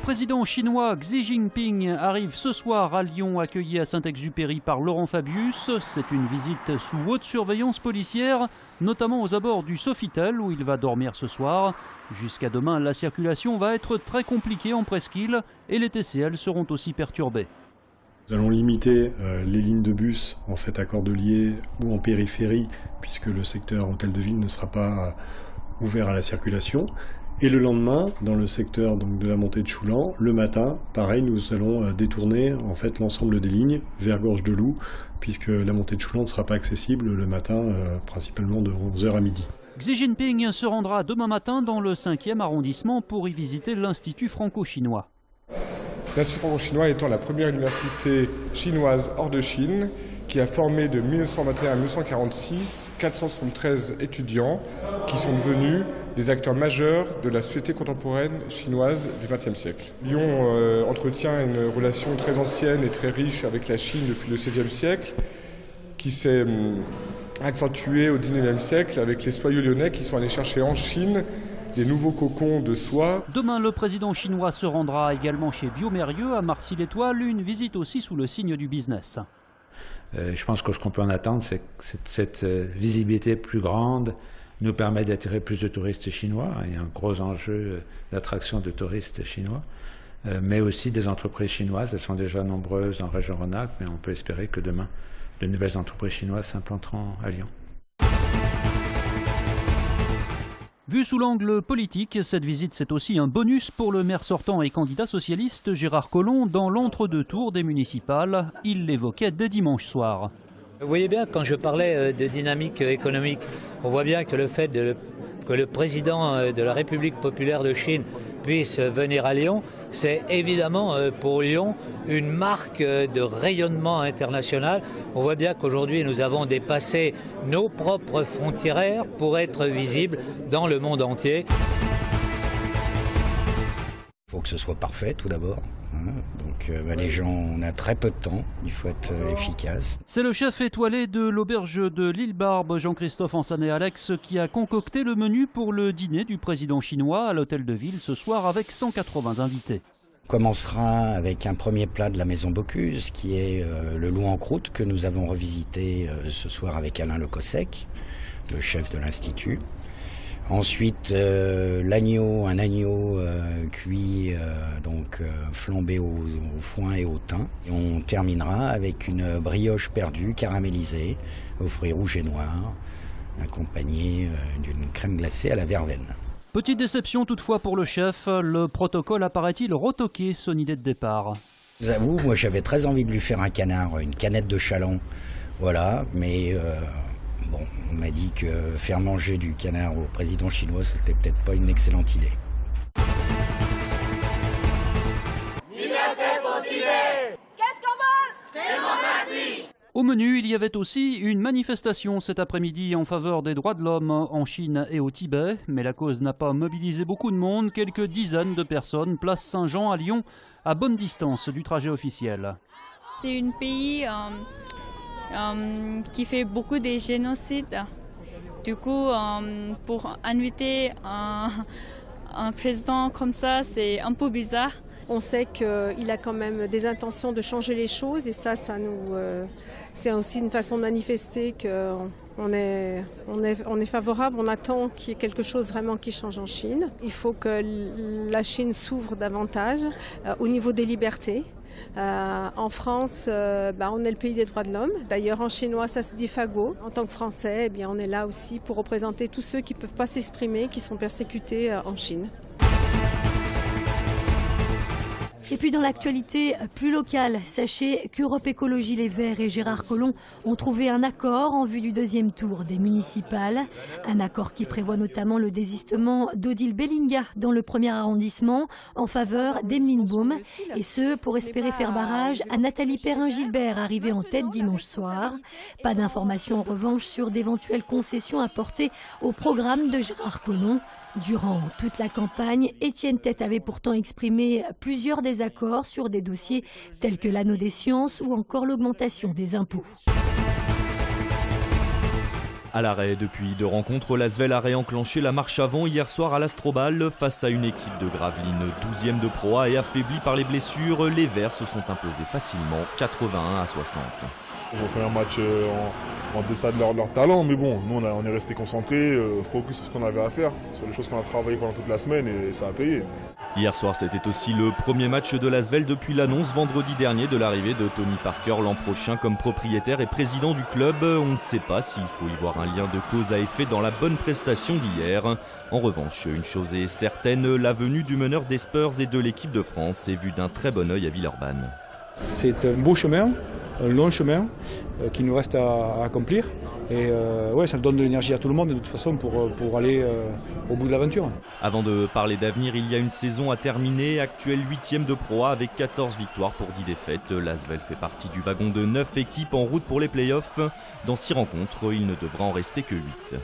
président chinois Xi Jinping arrive ce soir à Lyon, accueilli à Saint-Exupéry par Laurent Fabius. C'est une visite sous haute surveillance policière, notamment aux abords du Sofitel où il va dormir ce soir. Jusqu'à demain, la circulation va être très compliquée en presqu'île et les TCL seront aussi perturbés. Nous allons limiter les lignes de bus à Cordeliers ou en périphérie, puisque le secteur Hôtel de Ville ne sera pas ouvert à la circulation. Et le lendemain, dans le secteur de la montée de Choulan, le matin, pareil, nous allons détourner l'ensemble des lignes vers Gorge de Loup, puisque la montée de Choulan ne sera pas accessible le matin, principalement de 11h à midi. Xi Jinping se rendra demain matin dans le 5e arrondissement pour y visiter l'Institut franco-chinois. L'Institut franco-chinois étant la première université chinoise hors de Chine, qui a formé de 1921 à 1946 473 étudiants qui sont devenus des acteurs majeurs de la société contemporaine chinoise du XXe siècle. Lyon entretient une relation très ancienne et très riche avec la Chine depuis le XVIe siècle, qui s'est accentuée au XIXe siècle avec les soyeux lyonnais qui sont allés chercher en Chine des nouveaux cocons de soie. Demain, le président chinois se rendra également chez Biomérieux à Marcy-l'Étoile, une visite aussi sous le signe du business. Je pense que ce qu'on peut en attendre, c'est que cette visibilité plus grande nous permet d'attirer plus de touristes chinois. Il y a un gros enjeu d'attraction de touristes chinois, mais aussi des entreprises chinoises. Elles sont déjà nombreuses en région Rhône-Alpes, mais on peut espérer que demain, de nouvelles entreprises chinoises s'implanteront à Lyon. Vu sous l'angle politique, cette visite c'est aussi un bonus pour le maire sortant et candidat socialiste Gérard Collomb dans l'entre-deux tours des municipales. Il l'évoquait dès dimanche soir. Vous voyez bien, quand je parlais de dynamique économique, on voit bien que le fait que le président de la République populaire de Chine puisse venir à Lyon, c'est évidemment pour Lyon une marque de rayonnement international. On voit bien qu'aujourd'hui nous avons dépassé nos propres frontières pour être visibles dans le monde entier. Il faut que ce soit parfait tout d'abord. Donc les gens, on a très peu de temps, il faut être efficace. C'est le chef étoilé de l'auberge de l'Île Barbe, Jean-Christophe Ansané-Alex, qui a concocté le menu pour le dîner du président chinois à l'Hôtel de Ville ce soir avec 180 invités. On commencera avec un premier plat de la maison Bocuse, qui est le loup en croûte que nous avons revisité ce soir avec Alain Lecossec, le chef de l'Institut. Ensuite, un agneau cuit, flambé au foin et au thym. Et on terminera avec une brioche perdue caramélisée aux fruits rouges et noirs, accompagnée d'une crème glacée à la verveine. Petite déception toutefois pour le chef, le protocole apparaît-il retoqué son idée de départ. Je vous avoue, moi j'avais très envie de lui faire un canard, une canette de chaland, voilà, mais... Bon, on m'a dit que faire manger du canard au président chinois, c'était peut-être pas une excellente idée. Liberté possible. Qu'est-ce qu'on veut? Démocratie. Au menu, il y avait aussi une manifestation cet après-midi en faveur des droits de l'homme en Chine et au Tibet. Mais la cause n'a pas mobilisé beaucoup de monde, quelques dizaines de personnes, place Saint-Jean à Lyon, à bonne distance du trajet officiel. C'est un pays qui fait beaucoup de génocides. Du coup, pour inviter un président comme ça, c'est un peu bizarre. On sait qu'il a quand même des intentions de changer les choses et ça c'est aussi une façon de manifester qu'on est favorable, on attend qu'il y ait quelque chose vraiment qui change en Chine. Il faut que la Chine s'ouvre davantage au niveau des libertés. En France, on est le pays des droits de l'homme. D'ailleurs, en chinois, ça se dit fagot. En tant que Français, on est là aussi pour représenter tous ceux qui ne peuvent pas s'exprimer, qui sont persécutés en Chine. Et puis dans l'actualité plus locale, sachez qu'Europe Écologie Les Verts et Gérard Collomb ont trouvé un accord en vue du deuxième tour des municipales. Un accord qui prévoit notamment le désistement d'Odile Bellinga dans le 1er arrondissement en faveur d'Emeline Baume. Et ce, pour espérer faire barrage à Nathalie Perrin-Gilbert, arrivée en tête dimanche soir. Pas d'informations en revanche sur d'éventuelles concessions apportées au programme de Gérard Collomb. Durant toute la campagne, Étienne Tête avait pourtant exprimé plusieurs désaccords sur des dossiers tels que l'anneau des sciences ou encore l'augmentation des impôts. À l'arrêt depuis 2 rencontres, l'Asvel a réenclenché la marche avant hier soir à l'Astrobal face à une équipe de Gravelines 12e de Pro A et affaiblie par les blessures. Les Verts se sont imposés facilement 81-60. Ils ont fait un match en deçà de leur talent, mais bon, nous on est resté concentrés, focus sur ce qu'on avait à faire, sur les choses qu'on a travaillé pendant toute la semaine et ça a payé. Hier soir, c'était aussi le premier match de l'Asvel depuis l'annonce vendredi dernier de l'arrivée de Tony Parker l'an prochain comme propriétaire et président du club. On ne sait pas s'il faut y voir un lien de cause à effet dans la bonne prestation d'hier. En revanche, une chose est certaine, la venue du meneur des Spurs et de l'équipe de France est vue d'un très bon œil à Villeurbanne. C'est un beau chemin, un long chemin qui nous reste à accomplir. Et ouais, ça donne de l'énergie à tout le monde de toute façon pour aller au bout de l'aventure. Avant de parler d'avenir, il y a une saison à terminer, actuelle 8e de Pro A avec 14 victoires pour 10 défaites. L'Asvel fait partie du wagon de 9 équipes en route pour les playoffs. Dans 6 rencontres, il ne devra en rester que 8.